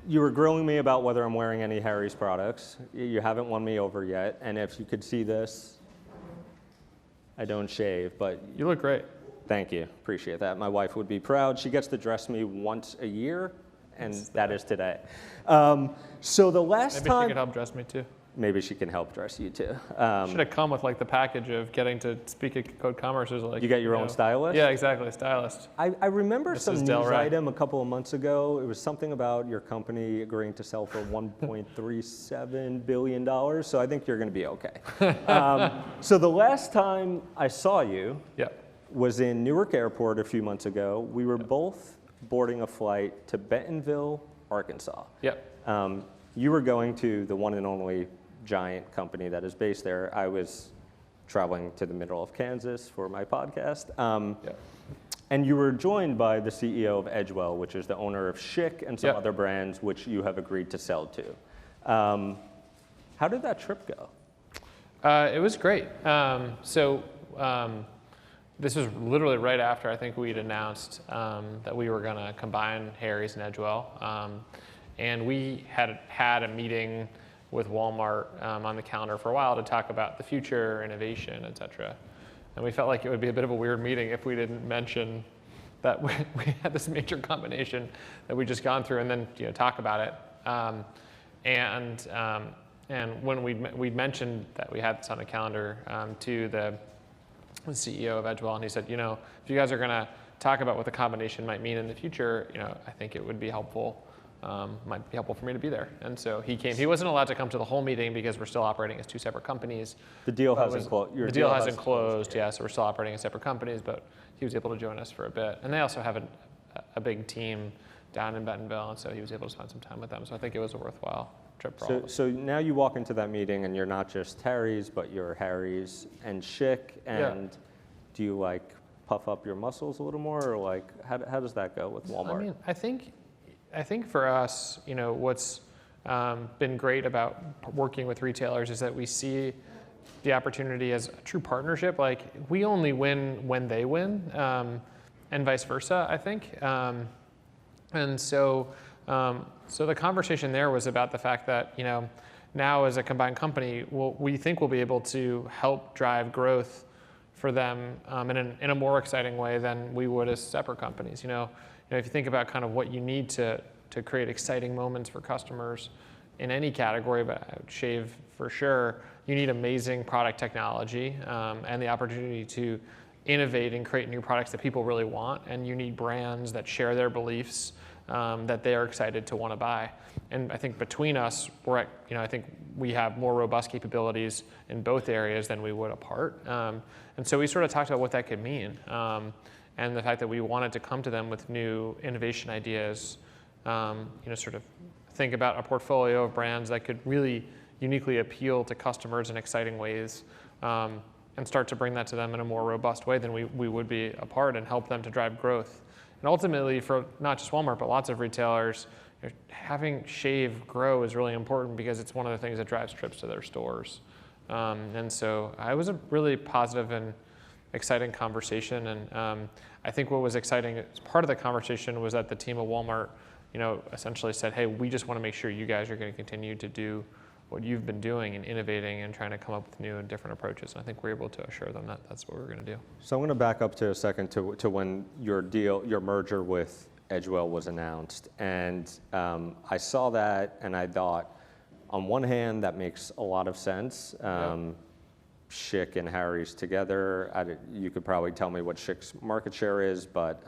you were grilling me about whether I'm wearing any Harry's products. You haven't won me over yet. And if you could see this, I don't shave, but you look great. Thank you. Appreciate that. My wife would be proud. She gets to dress me once a year, and that is today. So the last time... Maybe she could help dress me too. Maybe she can help dress you too. Should have come with like the package of getting to speak at Code Commerce. Like, you get your own stylist? Yeah, exactly, stylist. I remember some news item a couple of months ago. It was something about your company agreeing to sell for $1.37 billion, so I think you're going to be okay. So the last time I saw you was in Newark Airport a few months ago. We were both boarding a flight to Bentonville, Arkansas. You were going to the one and only giant company that is based there. I was traveling to the middle of Kansas for my podcast. And you were joined by the CEO of Edgewell, which is the owner of Schick and some other brands which you have agreed to sell to. How did that trip go? It was great. This was literally right after I think we'd announced that we were going to combine Harry's and Edgewell. And we had a meeting with Walmart on the calendar for a while to talk about the future, innovation, et cetera. And we felt like it would be a bit of a weird meeting if we didn't mention that we had this major combination that we just gone through, and then talk about it. And when we'd mentioned that we had this on the calendar to the CEO of Edgewell, and he said, if you guys are going to talk about what the combination might mean in the future, I think it would be helpful. Might be helpful for me to be there. And so he came. He wasn't allowed to come to the whole meeting because we're still operating as two separate companies. The deal hasn't closed. The deal hasn't closed, yeah, so we're still operating as separate companies, but he was able to join us for a bit. And they also have a big team down in Bentonville, and so he was able to spend some time with them. So I think it was a worthwhile trip for all of us. So now you walk into that meeting and you're not just Harry's, but you're Harry's and Schick. And do you like puff up your muscles a little more, or like how does that go with Walmart? I mean, I think for us, what's been great about working with retailers is that we see the opportunity as a true partnership. Like, we only win when they win, and vice versa, I think. And so the conversation there was about the fact that, now as a combined company, we think we'll be able to help drive growth for them in a more exciting way than we would as separate companies. If you think about kind of what you need to create exciting moments for customers in any category, but I would shave for sure, you need amazing product technology and the opportunity to innovate and create new products that people really want. And you need brands that share their beliefs that they are excited to want to buy. And I think between us, I think we have more robust capabilities in both areas than we would apart. And so we sort of talked about what that could mean. And the fact that we wanted to come to them with new innovation ideas, sort of think about a portfolio of brands that could really uniquely appeal to customers in exciting ways, and start to bring that to them in a more robust way than we would be apart, and help them to drive growth. And ultimately, for not just Walmart, but lots of retailers, having Shave grow is really important because it's one of the things that drives trips to their stores. And so it was a really positive and exciting conversation. And I think what was exciting as part of the conversation was that the team at Walmart, essentially said, hey, we just want to make sure you guys are going to continue to do what you've been doing and innovating and trying to come up with new and different approaches. And I think we're able to assure them that that's what we're going to do. So I'm going to back up to a second to when your merger with Edgewell was announced. And I saw that and I thought, on one hand, that makes a lot of sense. Schick and Harry's together. You could probably tell me what Schick's market share is, but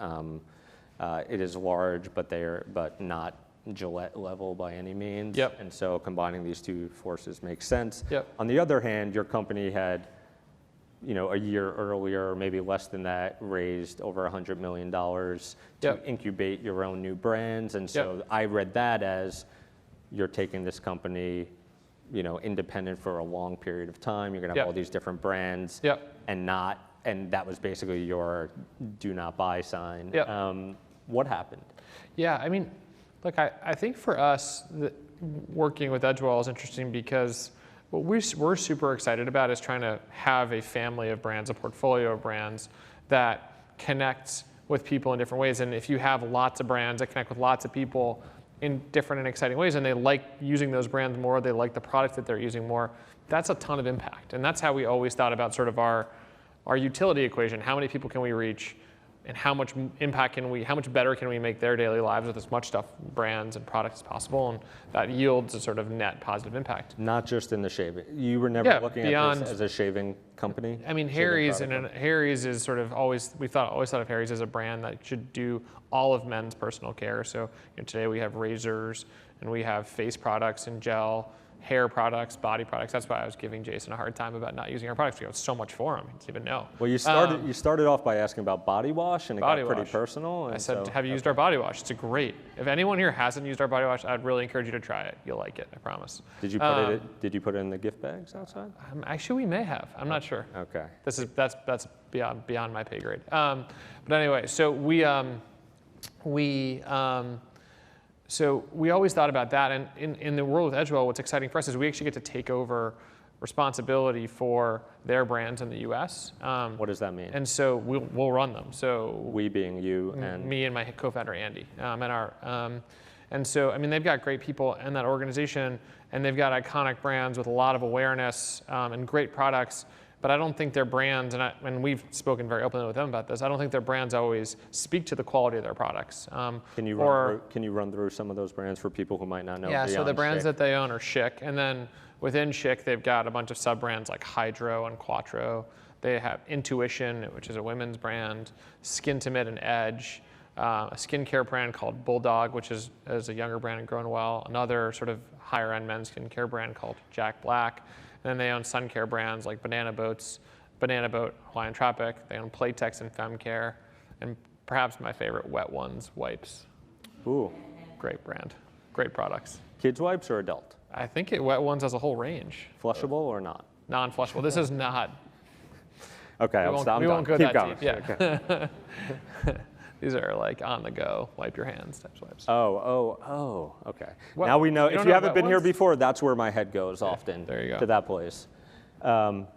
it is large, but not Gillette level by any means. And so combining these two forces makes sense. On the other hand, your company had, a year earlier, or maybe less than that, raised over $100 million to incubate your own new brands. And so I read that as you're taking this company, independent for a long period of time. You're going to have all these different brands, and that was basically your do not buy sign. What happened? Yeah, I mean, look, I think for us, working with Edgewell is interesting because what we're super excited about is trying to have a family of brands, a portfolio of brands that connects with people in different ways. And if you have lots of brands that connect with lots of people in different and exciting ways, and they like using those brands more, they like the products that they're using more, that's a ton of impact. And that's how we always thought about sort of our utility equation. How many people can we reach, and how much impact how much better can we make their daily lives with as much stuff, brands and products as possible, and that yields a sort of net positive impact. Not just in the shaving. You were never looking at this as a shaving company? I mean, Harry's is sort of always thought of Harry's as a brand that should do all of men's personal care. So today we have razors, and we have face products and gel, hair products, body products. That's why I was giving Jason a hard time about not using our products. We have so much for him. He doesn't even know. Well, you started off by asking about body wash, and it got pretty personal. I said, have you used our body wash? It's great. If anyone here hasn't used our body wash, I'd really encourage you to try it. You'll like it, I promise. Did you put it in the gift bags outside? Actually, we may have. I'm not sure. Okay. That's beyond my pay grade. But anyway, so So we always thought about that, and in the world with Edgewell, what's exciting for us is we actually get to take over responsibility for their brands in the U.S. What does that mean? And so we'll run them. So we being you and me and my co-founder Andy, and so I mean they've got great people in that organization, and they've got iconic brands with a lot of awareness and great products. But I don't think their brands, and we've spoken very openly with them about this, I don't think their brands always speak to the quality of their products. Can you run through some of those brands for people who might not know? Yeah, so the brands that they own are Schick, and then within Schick, they've got a bunch of sub-brands like Hydro and Quattro. They have Intuition, which is a women's brand, Skintimate and Edge, a skincare brand called Bulldog, which is a younger brand and growing well, another sort of higher-end men's skincare brand called Jack Black. And then they own sun care brands like Banana Boat, Hawaiian Tropic. They own Playtex and Femcare, and perhaps my favorite, Wet Ones wipes. Ooh. Great brand, great products. Kids wipes or adult? I think Wet Ones has a whole range. Flushable or not? Non-flushable. This is not. Okay, we won't go Keep that going. deep. Yeah. Okay. These are like on the go, wipe your hands type wipes. Oh, okay. What? Now we know. You If you haven't Wet been here Ones? before, that's where my head goes often. There you go. To that place. So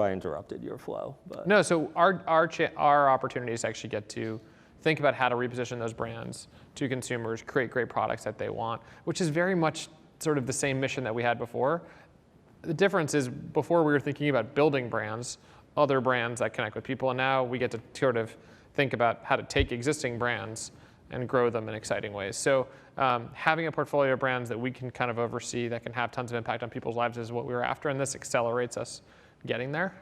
I interrupted your flow. But. No, so our opportunities actually get to think about how to reposition those brands to consumers, create great products that they want, which is very much sort of the same mission that we had before. The difference is before we were thinking about building brands, other brands that connect with people, and now we get to sort of think about how to take existing brands and grow them in exciting ways. So having a portfolio of brands that we can kind of oversee that can have tons of impact on people's lives is what we were after, and this accelerates us getting there.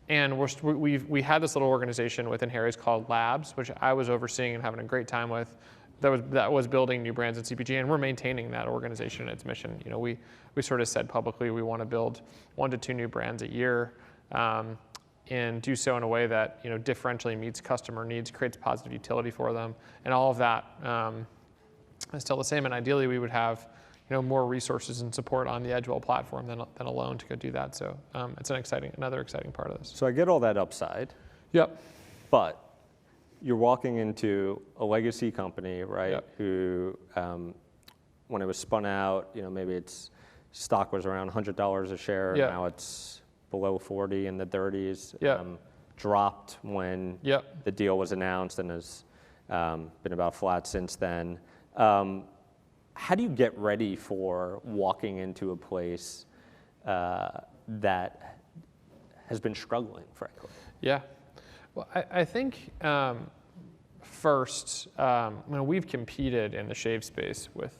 And we had this little organization within Harry's called Labs, which I was overseeing and having a great time with. That was building new brands in CPG, and we're maintaining that organization and its mission. We sort of said publicly we want to build 1 to 2 new brands a year. And do so in a way that differentially meets customer needs, creates positive utility for them, and all of that is still the same. And ideally, we would have more resources and support on the Edgewell platform than alone to go do that. So it's another exciting part of this. So I get all that upside. Yep. But you're walking into a legacy company, right? Yep. Who, when it was spun out, maybe its stock was around $100 a share. Yep. Now it's below 40 in the 30s, dropped when the deal was announced and has been about flat since then. How do you get ready for walking into a place that has been struggling, frankly? Yeah. Well, I think first, we've competed in the shave space with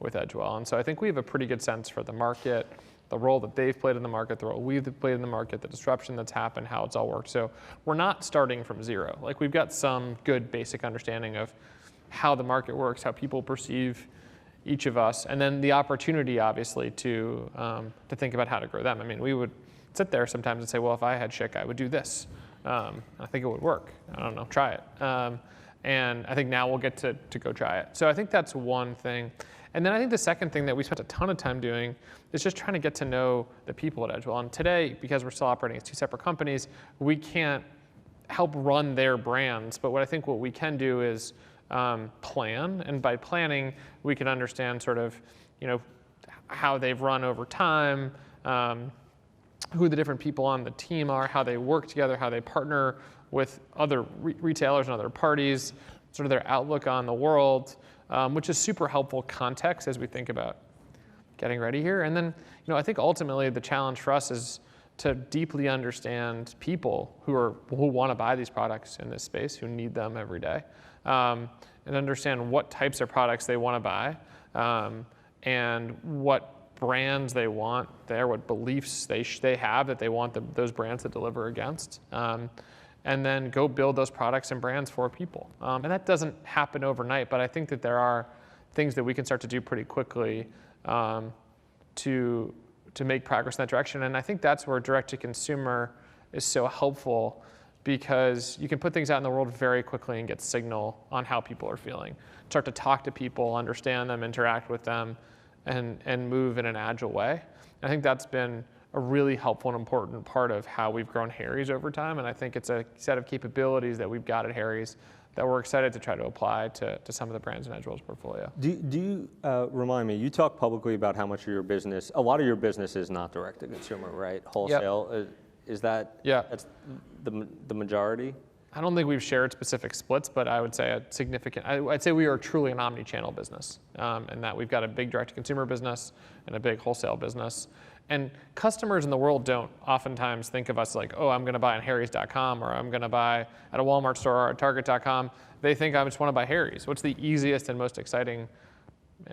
Edgewell, and so I think we have a pretty good sense for the market, the role that they've played in the market, the role we've played in the market, the disruption that's happened, how it's all worked. So we're not starting from zero. Like, we've got some good basic understanding of how the market works, how people perceive each of us, and then the opportunity, obviously, to think about how to grow them. I mean, we would sit there sometimes and say, well, if I had Schick, I would do this. I think it would work. I don't know, try it. And I think now we'll get to go try it. So I think that's one thing. And then I think the second thing that we spent a ton of time doing is just trying to get to know the people at Edgewell. And today, because we're still operating as 2 separate companies, we can't help run their brands. But what we can do is plan. And by planning, we can understand sort of, how they've run over time, who the different people on the team are, how they work together, how they partner with other retailers and other parties, sort of their outlook on the world, which is super helpful context as we think about getting ready here. And then, I think ultimately the challenge for us is to deeply understand people who want to buy these products in this space, who need them every day, and understand what types of products they want to buy, and what brands they want there, what beliefs they have that they want those brands to deliver against, and then go build those products and brands for people. And that doesn't happen overnight, but I think that there are things that we can start to do pretty quickly to make progress in that direction. And I think that's where direct-to-consumer is so helpful, because you can put things out in the world very quickly and get signal on how people are feeling. Start to talk to people, understand them, interact with them, and move in an agile way. And I think that's been a really helpful and important part of how we've grown Harry's over time. And I think it's a set of capabilities that we've got at Harry's that we're excited to try to apply to some of the brands in Edgewell's portfolio. Do you remind me, you talk publicly about how much of your business, a lot of your business is not direct to consumer, right? Wholesale, Yep. Is that, That's the majority? I don't think we've shared specific splits, but I would say I'd say we are truly an omni-channel business, and that we've got a big direct-to-consumer business and a big wholesale business. And customers in the world don't oftentimes think of us like, oh, I'm going to buy on Harry's.com, or I'm going to buy at a Walmart store or at Target.com. They think I just want to buy Harry's. What's the easiest and most exciting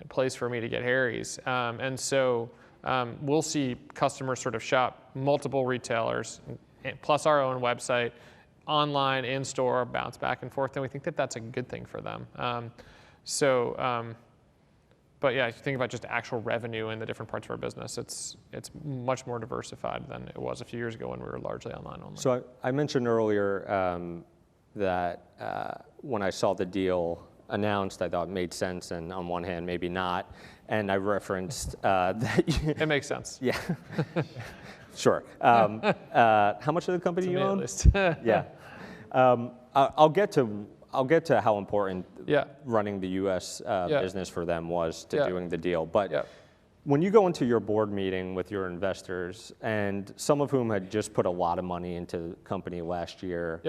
place for me to get Harry's? And so we'll see customers sort of shop multiple retailers, plus our own website, online, in-store, bounce back and forth, and we think that that's a good thing for them. But yeah, if you think about just actual revenue in the different parts of our business, it's much more diversified than it was a few years ago when we were largely online only. So I mentioned earlier that when I saw the deal announced, I thought it made sense, and on one hand, maybe not. And I referenced that. It makes sense. Yeah. Sure. How much of the company you own? Yeah. I'll get to how important running the U.S. Business for them was to doing the deal. But when you go into your board meeting with your investors, and some of whom had just put a lot of money into the company last year,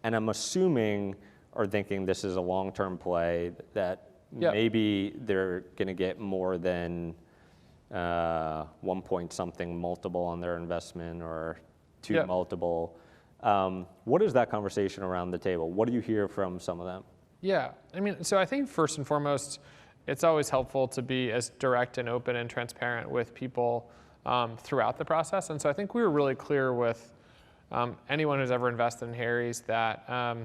and I'm assuming are thinking this is a long-term play, that maybe they're going to get more than 1 point something multiple on their investment, or 2 multiple. What is that conversation around the table? What do you hear from some of them? Yeah, I mean, so I think first and foremost, it's always helpful to be as direct and open and transparent with people throughout the process. And so I think we were really clear with anyone who's ever invested in Harry's that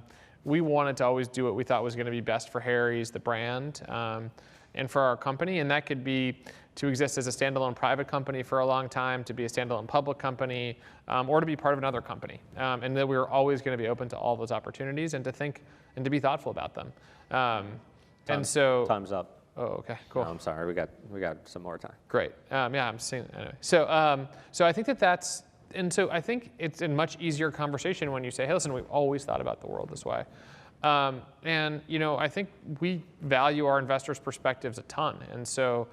we wanted to always do what we thought was going to be best for Harry's, the brand, and for our company. And that could be to exist as a standalone private company for a long time, to be a standalone public company, or to be part of another company. And that we were always going to be open to all those opportunities, and to think and to be thoughtful about them. And so time's up. Oh, okay, cool. No, I'm sorry, we got some more time. Great. Yeah, I'm seeing. Anyway, so I think that's. And so I think it's a much easier conversation when you say, hey, listen, we've always thought about the world this way. And I think we value our investors' perspectives a ton. And so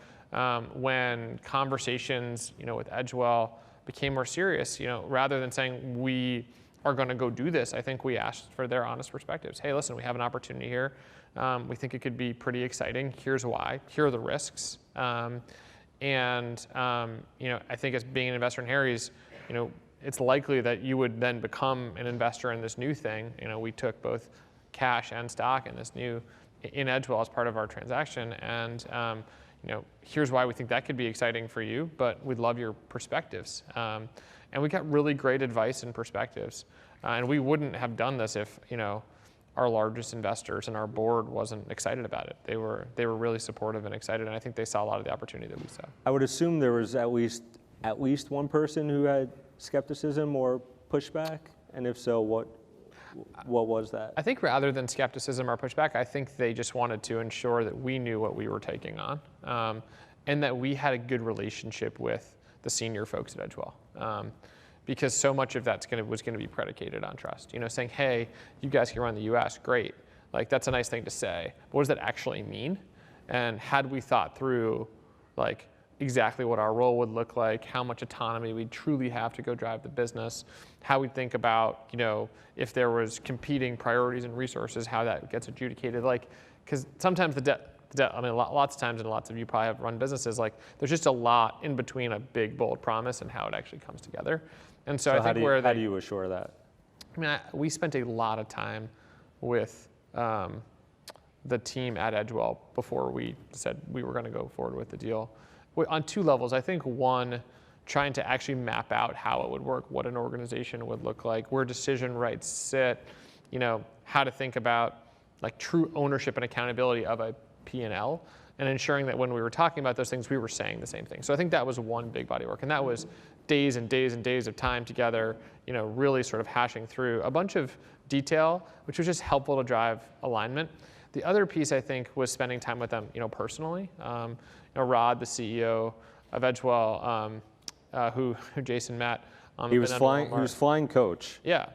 when conversations, with Edgewell became more serious, rather than saying we are going to go do this, I think we asked for their honest perspectives. Hey, listen, we have an opportunity here. We think it could be pretty exciting. Here's why. Here are the risks. I think as being an investor in Harry's, it's likely that you would then become an investor in this new thing. We took both cash and stock in this new in Edgewell as part of our transaction, and here's why we think that could be exciting for you, but we'd love your perspectives. And we got really great advice and perspectives, and we wouldn't have done this if our largest investors and our board wasn't excited about it. They were really supportive and excited, and I think they saw a lot of the opportunity that we saw. I would assume there was at least one person who had skepticism or pushback, and if so, what was that? I think rather than skepticism or pushback, I think they just wanted to ensure that we knew what we were taking on, and that we had a good relationship with the senior folks at Edgewell. Because so much of that was going to be predicated on trust. Saying, hey, you guys can run the US, great. Like, that's a nice thing to say. But what does that actually mean? And had we thought through, exactly what our role would look like, how much autonomy we'd truly have to go drive the business, how we think about, if there was competing priorities and resources, how that gets adjudicated. Because sometimes I mean, lots of times, and lots of you probably have run businesses, like there's just a lot in between a big, bold promise and how it actually comes together. And so I think how do you assure that? I mean, we spent a lot of time with the team at Edgewell before we said we were going to go forward with the deal. On two levels. I think one, trying to actually map out how it would work, what an organization would look like, where decision rights sit, you know, how to think about like true ownership and accountability of a P&L, and ensuring that when we were talking about those things, we were saying the same thing. So I think that was one big body of work, and that was days and days and days of time together, you know, really sort of hashing through a bunch of detail, which was just helpful to drive alignment. The other piece, I think, was spending time with them, you know, personally. You know, Rod, the CEO of Edgewell, who Jason met. He was flying coach. Yeah.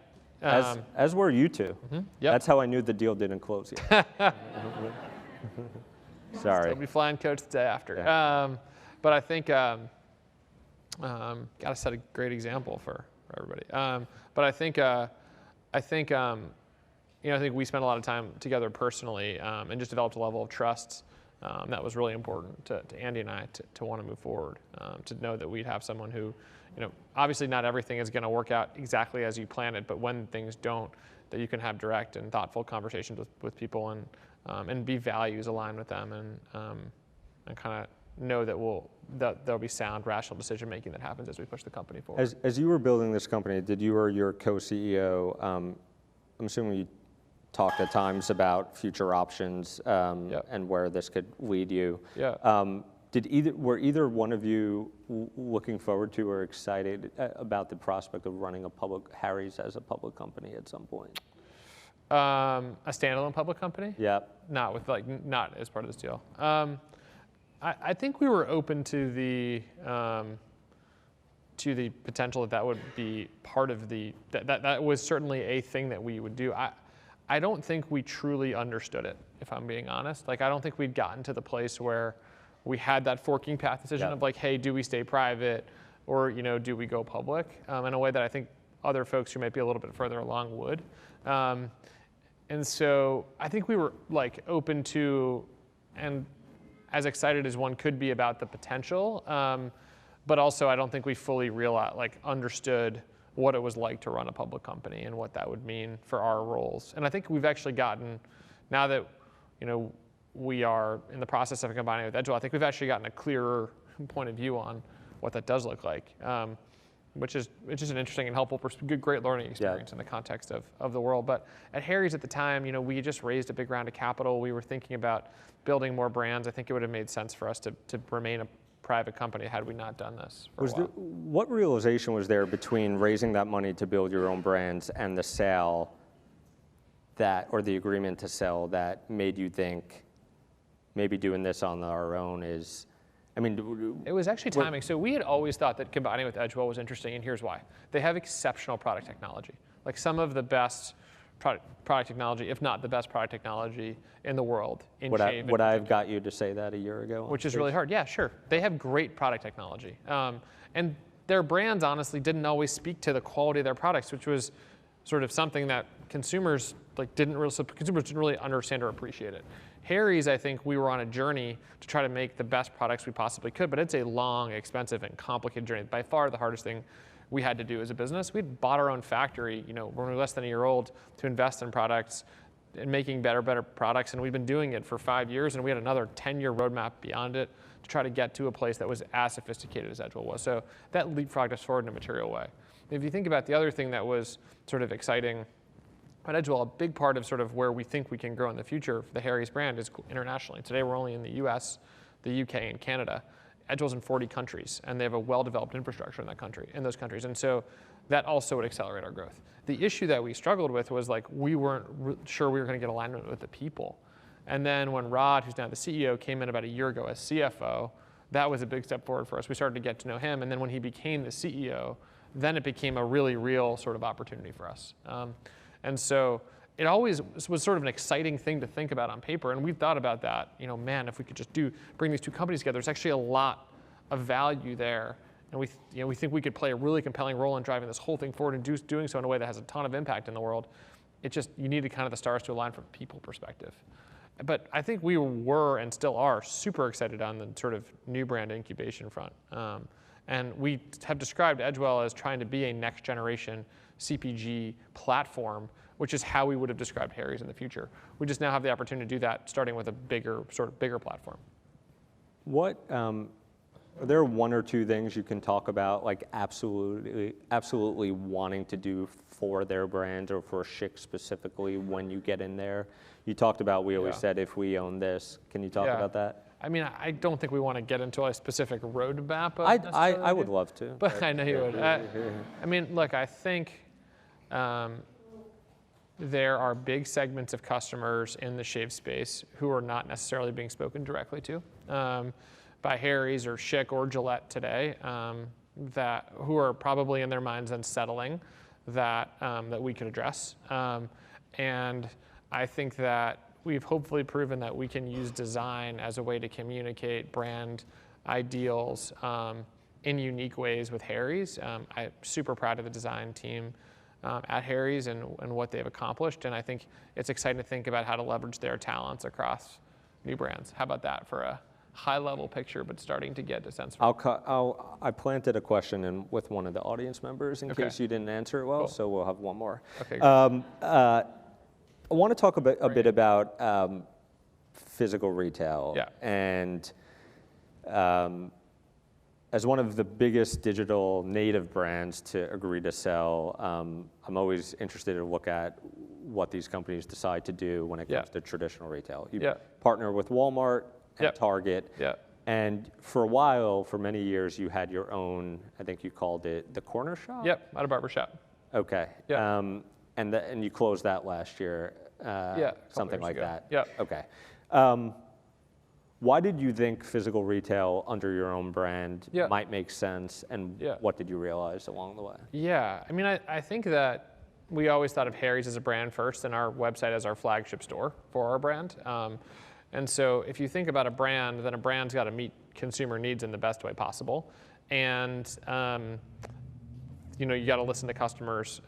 As were you two. Yep. That's how I knew the deal didn't close yet. Sorry. Still be flying coach the day after. Yeah. But I think got to set a great example for everybody. But I think you know, I think we spent a lot of time together personally, and just developed a level of trust that was really important to Andy and I to want to move forward, to know that we'd have someone who, you know, obviously not everything is going to work out exactly as you plan it, but when things don't, that you can have direct and thoughtful conversations with people and be values aligned with them, and kind of know that there'll be sound, rational decision making that happens as we push the company forward. As you were building this company, did you or your co-CEO, I'm assuming you talked at times about future options Yep. and where this could lead you. Yeah. Were either one of you looking forward to or excited about the prospect of running Harry's as a public company at some point? A standalone public company? Yeah. Not as part of this deal. I think we were open to the potential that would be part of that was certainly a thing that we would do. I don't think we truly understood it, if I'm being honest. Like, I don't think we'd gotten to the place where we had that forking path decision of like, hey, do we stay private, or, you know, do we go public, in a way that I think other folks who might be a little bit further along would. And so I think we were like open to, and as excited as one could be about the potential, but also I don't think we fully understood what it was like to run a public company and what that would mean for our roles. And I think we've actually gotten, now that, you know, we are in the process of combining with Edgewell, I think we've actually gotten a clearer point of view on what that does look like, which is an interesting and helpful, great learning experience in the context of the world. But at Harry's at the time, you know, we just raised a big round of capital. We were thinking about building more brands. I think it would have made sense for us to remain a private company had we not done this for a while. What realization was there between raising that money to build your own brands and the sale or the agreement to sell that made you think maybe doing this on our own is, I mean, it was actually timing. So we had always thought that combining with Edgewell was interesting, and here's why. They have exceptional product technology, like some of the best product technology, if not the best product technology in the world in shave. Would I have got you to say that a year ago? Which is really hard. Yeah, sure. They have great product technology. And their brands, honestly, didn't always speak to the quality of their products, which was sort of something that consumers didn't really understand or appreciate it. Harry's, I think we were on a journey to try to make the best products we possibly could, but it's a long, expensive, and complicated journey. By far the hardest thing we had to do as a business. We'd bought our own factory, you know, when we were less than a year old, to invest in products and making better products, and we've been doing it for 5 years, and we had another 10-year roadmap beyond it to try to get to a place that was as sophisticated as Edgewell was. So that leapfrogged us forward in a material way. If you think about the other thing that was sort of exciting at Edgewell, a big part of sort of where we think we can grow in the future for the Harry's brand is internationally. Today we're only in the US, the UK, and Canada. Edgewell's in 40 countries, and they have a well-developed infrastructure in those countries. And so that also would accelerate our growth. The issue that we struggled with was like we weren't sure we were going to get alignment with the people. And then when Rod, who's now the CEO, came in about a year ago as CFO, that was a big step forward for us. We started to get to know him, and then when he became the CEO, then it became a really real sort of opportunity for us. And so it always was sort of an exciting thing to think about on paper, and we've thought about that. You know, man, if we could just bring these two companies together, there's actually a lot of value there, and we think we could play a really compelling role in driving this whole thing forward and doing so in a way that has a ton of impact in the world. It just, you needed kind of the stars to align from a people perspective. but I think we were and still are super excited on the sort of new brand incubation front. And we have described Edgewell as trying to be a next generation CPG platform, which is how we would have described Harry's in the future. We just now have the opportunity to do that, starting with a bigger platform. What are there one or two things you can talk about, like absolutely wanting to do for their brand or for Schick specifically when you get in there? You talked about, we always said if we own this. Can you talk about that? I mean, I don't think we want to get into a specific roadmap. I would love to. But I know you would. I mean, look, I think there are big segments of customers in the shave space who are not necessarily being spoken directly to by Harry's or Schick or Gillette today, that who are probably in their minds unsettling that we could address. And I think that we've hopefully proven that we can use design as a way to communicate brand ideals in unique ways with Harry's. I'm super proud of the design team at Harry's and what they've accomplished. And I think it's exciting to think about how to leverage their talents across new brands. How about that for a high-level picture, but starting to get a sense of I planted a question in with one of the audience members in case you didn't answer it well, Cool. so we'll have one more. Okay. I want to talk a bit about physical retail. Yeah. And as one of the biggest digital native brands to agree to sell, I'm always interested to look at what these companies decide to do when it comes to traditional retail. You partner with Walmart and Target. And for a while, for many years, you had your own, I think you called it the corner shop? Yep, at a barber shop. Okay. And you closed that last year, something like that. Yeah. Okay. Why did you think physical retail under your own brand might make sense, and what did you realize along the way? Yeah, I mean, I think that we always thought of Harry's as a brand first, and our website as our flagship store for our brand. And so if you think about a brand, then a brand's got to meet consumer needs in the best way possible. And you got to listen to customers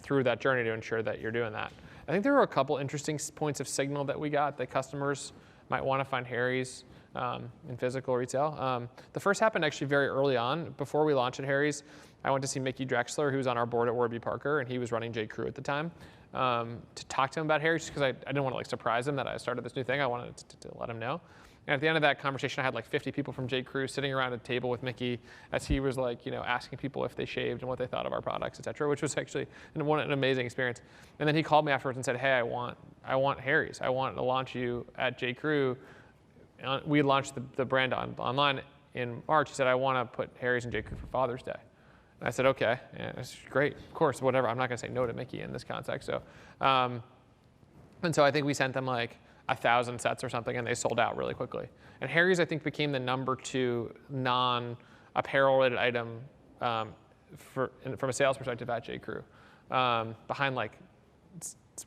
through that journey to ensure that you're doing that. I think there were a couple interesting points of signal that we got that customers might want to find Harry's in physical retail. The first happened actually very early on. Before we launched at Harry's, I went to see Mickey Drexler, who was on our board at Warby Parker, and he was running J. Crew at the time, to talk to him about Harry's, because I didn't want to surprise him that I started this new thing. I wanted to let him know. And at the end of that conversation, I had 50 people from J. Crew sitting around a table with Mickey as he was asking people if they shaved and what they thought of our products, et cetera, which was actually an amazing experience. And then he called me afterwards and said, hey, I want Harry's. I want to launch you at J. Crew. We launched the brand online in March. He said, I want to put Harry's and J. Crew for Father's Day. And I said, okay, that's great, of course, whatever. I'm not going to say no to Mickey in this context. So, and so I think we sent them 1,000 sets or something, and they sold out really quickly. And Harry's, I think, became the #2 non-apparel-related item from a sales perspective at J. Crew, behind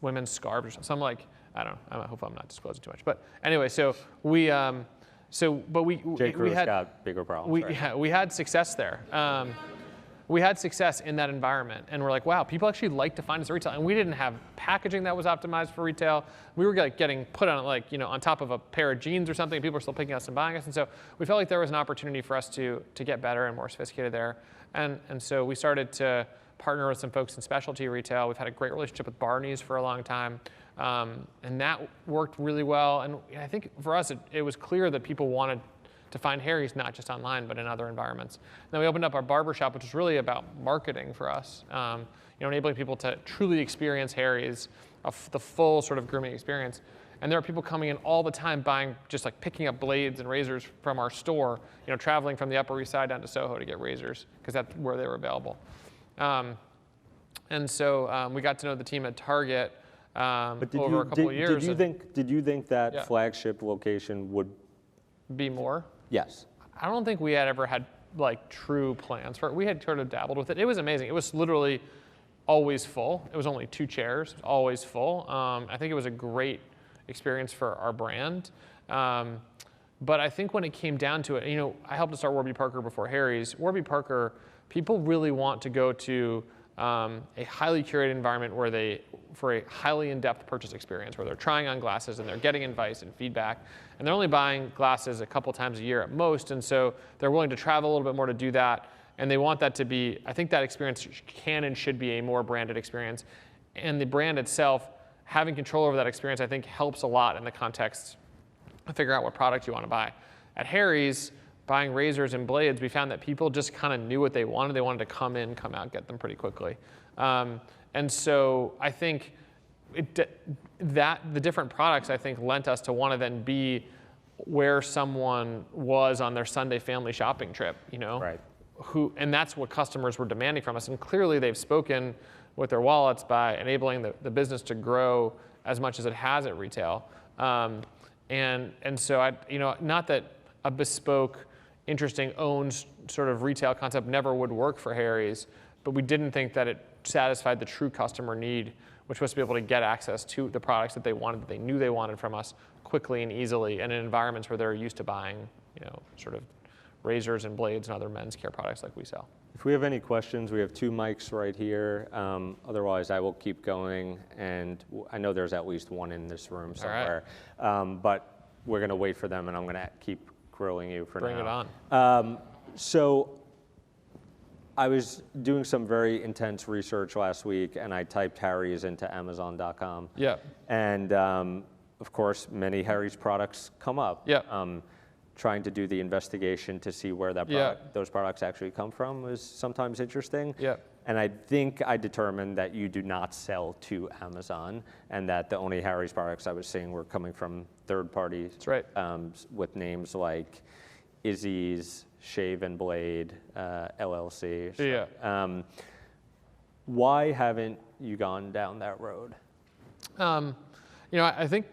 women's scarves or something. I don't know. I hope I'm not disclosing too much. But anyway, so we J. Crew's got bigger problems. We had success there. We had success in that environment, and we're like, wow, people actually like to find us at retail. And we didn't have packaging that was optimized for retail. We were getting put on on top of a pair of jeans or something. People were still picking us and buying us, and so we felt like there was an opportunity for us to get better and more sophisticated there. And so we started to partner with some folks in specialty retail. We've had a great relationship with Barney's for a long time, and that worked really well. And I think for us, it was clear that people wanted to find Harry's not just online, but in other environments. Then we opened up our barbershop, which was really about marketing for us, enabling people to truly experience Harry's, the full sort of grooming experience. And there are people coming in all the time buying, just picking up blades and razors from our store, traveling from the Upper East Side down to Soho to get razors, because that's where they were available. And so we got to know the team at Target over a couple of years. Did you think that flagship location would be more? Yes. I don't think we had ever had true plans for it. We had sort of dabbled with it. It was amazing. It was literally always full. It was only 2 chairs, always full. I think it was a great experience for our brand. But I think when it came down to it, I helped to start Warby Parker before Harry's. Warby Parker, people really want to go to a highly curated environment for a highly in-depth purchase experience where they're trying on glasses and they're getting advice and feedback. And they're only buying glasses a couple times a year at most. And so they're willing to travel a little bit more to do that. And they want that to be, I think that experience can and should be a more branded experience. And the brand itself, having control over that experience, I think helps a lot in the context of figuring out what product you want to buy. At Harry's, buying razors and blades, we found that people just kind of knew what they wanted. They wanted to come in, come out, get them pretty quickly. And so I think that the different products, I think, lent us to want to then be where someone was on their Sunday family shopping trip, you know? Right. And that's what customers were demanding from us. And clearly they've spoken with their wallets by enabling the business to grow as much as it has at retail. And so, not that a bespoke, interesting, owned sort of retail concept never would work for Harry's, but we didn't think that it satisfied the true customer need, which was to be able to get access to the products that they wanted, that they knew they wanted from us quickly and easily, and in environments where they're used to buying, sort of razors and blades and other men's care products like we sell. If we have any questions, we have 2 mics right here. Otherwise, I will keep going, and I know there's at least one in this room somewhere. Right. But we're going to wait for them, and I'm going to keep grilling you for Bring now. Bring it on. So I was doing some very intense research last week, and I typed Harry's into Amazon.com. Yeah. And of course, many Harry's products come up. Yeah. Trying to do the investigation to see where those products actually come from was sometimes interesting. Yeah. And I think I determined that you do not sell to Amazon, and that the only Harry's products I was seeing were coming from third parties. That's right. With names like Izzy's, Shave and Blade, LLC. So, yeah. Why haven't you gone down that road? I think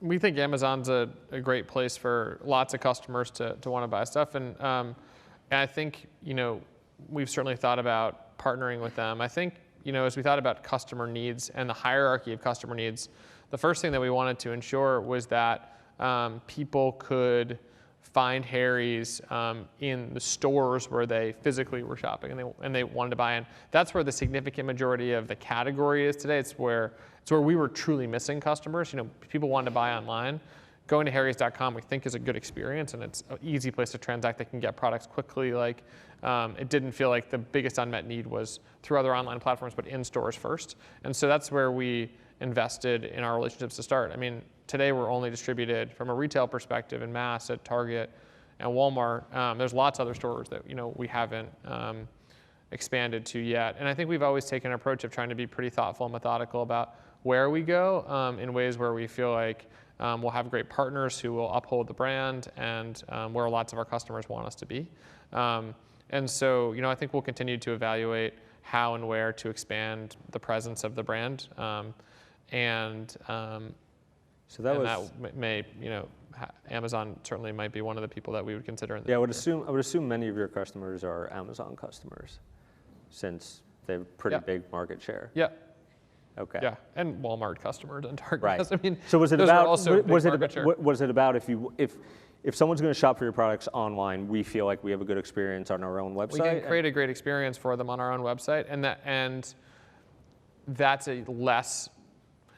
we think Amazon's a great place for lots of customers to want to buy stuff. And I think, we've certainly thought about partnering with them. I think, as we thought about customer needs and the hierarchy of customer needs, the first thing that we wanted to ensure was that people could find Harry's in the stores where they physically were shopping and they wanted to buy in. That's where the significant majority of the category is today. It's where we were truly missing customers. People wanted to buy online. Going to harrys.com we think is a good experience, and it's an easy place to transact. They can get products quickly. It didn't feel like the biggest unmet need was through other online platforms, but in stores first. And so that's where we invested in our relationships to start. I mean, today we're only distributed from a retail perspective in mass at Target and Walmart. There's lots of other stores that we haven't expanded to yet. And I think we've always taken an approach of trying to be pretty thoughtful and methodical about where we go in ways where we feel like we'll have great partners who will uphold the brand, and where lots of our customers want us to be. And so, I think we'll continue to evaluate how and where to expand the presence of the brand. So that may, Amazon certainly might be one of the people that we would consider. I would assume many of your customers are Amazon customers, since they have pretty big market share. Yeah. Okay. Yeah, and Walmart customers and Target. Right. I mean, so was it about if someone's going to shop for your products online, we feel like we have a good experience on our own website? We can create a great experience for them on our own website, and that's a less.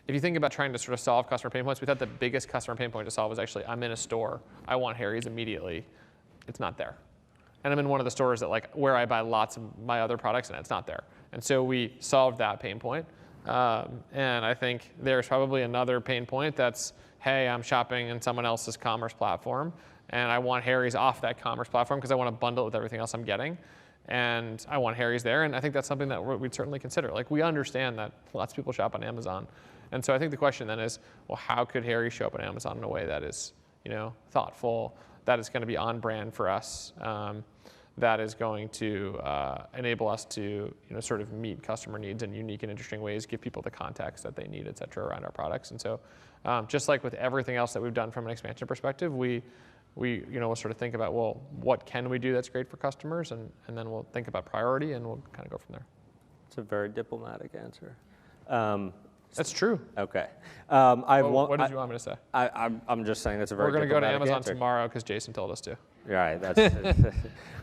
If you think about trying to sort of solve customer pain points, we thought the biggest customer pain point to solve was actually, I'm in a store, I want Harry's immediately, it's not there. And I'm in one of the stores that where I buy lots of my other products, and it's not there. And so we solved that pain point. And I think there's probably another pain point that's, hey, I'm shopping in someone else's commerce platform, and I want Harry's off that commerce platform because I want to bundle it with everything else I'm getting. And I want Harry's there, and I think that's something that we'd certainly consider. We understand that lots of people shop on Amazon. And so I think the question then is, well, how could Harry show up on Amazon in a way that is, thoughtful, that is going to be on brand for us, that is going to enable us to, sort of meet customer needs in unique and interesting ways, give people the context that they need, et cetera, around our products. And so just like with everything else that we've done from an expansion perspective, we we'll sort of think about, well, what can we do that's great for customers? And then we'll think about priority, and we'll kind of go from there. It's a very diplomatic answer. That's true. Okay. What did you want me to say? I'm just saying that's a very We're going to go to Amazon answer. tomorrow because Jason told us to. Right. That's.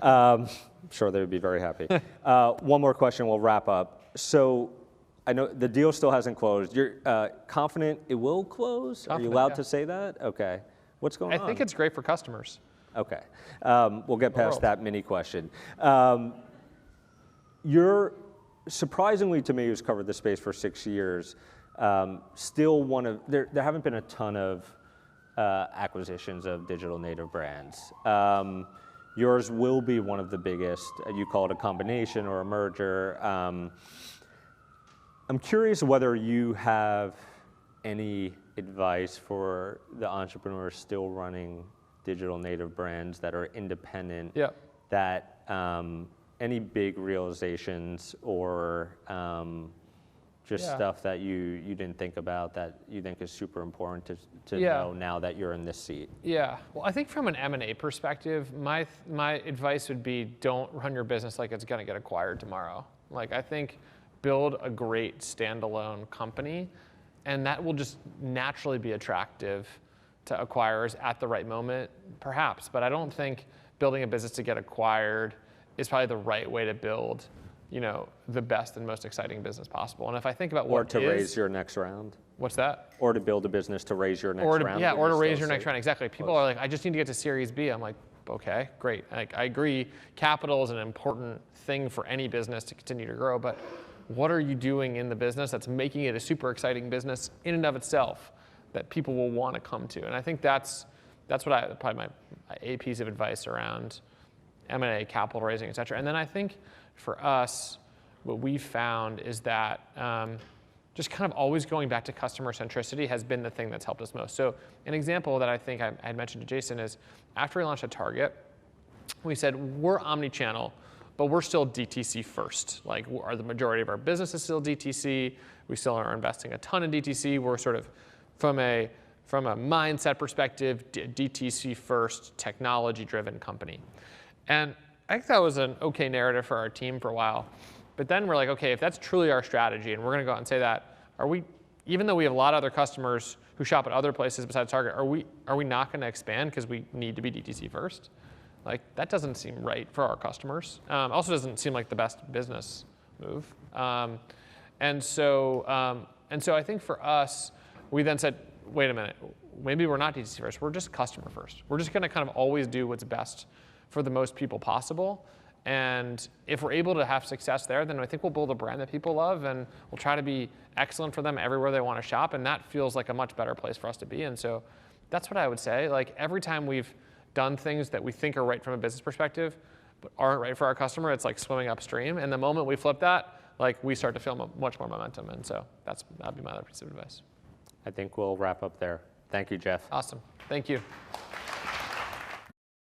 I'm sure they would be very happy. One more question. We'll wrap up. So I know the deal still hasn't closed. You're confident it will close? Are you Confident, allowed yeah. to say that? Okay. What's going on? I think it's great for customers. Okay. We'll get past world. that mini question. You're, surprisingly to me, who's covered the space for 6 years, still one of, there haven't been a ton of acquisitions of digital native brands. Yours will be one of the biggest. You call it a combination or a merger. I'm curious whether you have any advice for the entrepreneurs still running digital native brands that are independent, Yeah. that any big realizations or just Yeah. stuff that you didn't think about that you think is super important to Yeah. know now that you're in this seat? Yeah, well, I think from an M&A perspective, my advice would be don't run your business like it's gonna get acquired tomorrow. Like, I think build a great standalone company, and that will just naturally be attractive to acquirers at the right moment, perhaps. But I don't think building a business to get acquired is probably the right way to build, the best and most exciting business possible. And if I think about Or to raise your next round? What's that? Or to build a business to raise your next round? Yeah, but or to you raise still your next say- round. Exactly. People are like, I just need to get to Series B. I'm like, okay, great. Like, I agree, capital is an important thing for any business to continue to grow, but what are you doing in the business that's making it a super exciting business in and of itself that people will want to come to? And I think that's probably my a piece of advice around M&A, capital raising, et cetera. And then I think for us, what we've found is that just kind of always going back to customer centricity has been the thing that's helped us most. So an example that I think I had mentioned to Jason is after we launched at Target, we said we're omni-channel, but we're still DTC first. Like, the majority of our business is still DTC. We still are investing a ton in DTC. We're sort of, from a mindset perspective, DTC first, technology-driven company. And I think that was an okay narrative for our team for a while. But then we're like, okay, if that's truly our strategy, and we're gonna go out and say that, even though we have a lot of other customers who shop at other places besides Target, are we not gonna expand because we need to be DTC first? Like, that doesn't seem right for our customers. Also doesn't seem like the best business move. And so I think for us, we then said, wait a minute, maybe we're not DTC first, we're just customer first. We're just gonna kind of always do what's best for the most people possible. And if we're able to have success there, then I think we'll build a brand that people love, and we'll try to be excellent for them everywhere they want to shop, and that feels like a much better place for us to be. And so that's what I would say. Like, every time we've done things that we think are right from a business perspective, but aren't right for our customer, it's like swimming upstream. And the moment we flip that, like, we start to feel much more momentum. And so that'd be my other piece of advice. I think we'll wrap up there. Thank you, Jeff. Awesome. Thank you.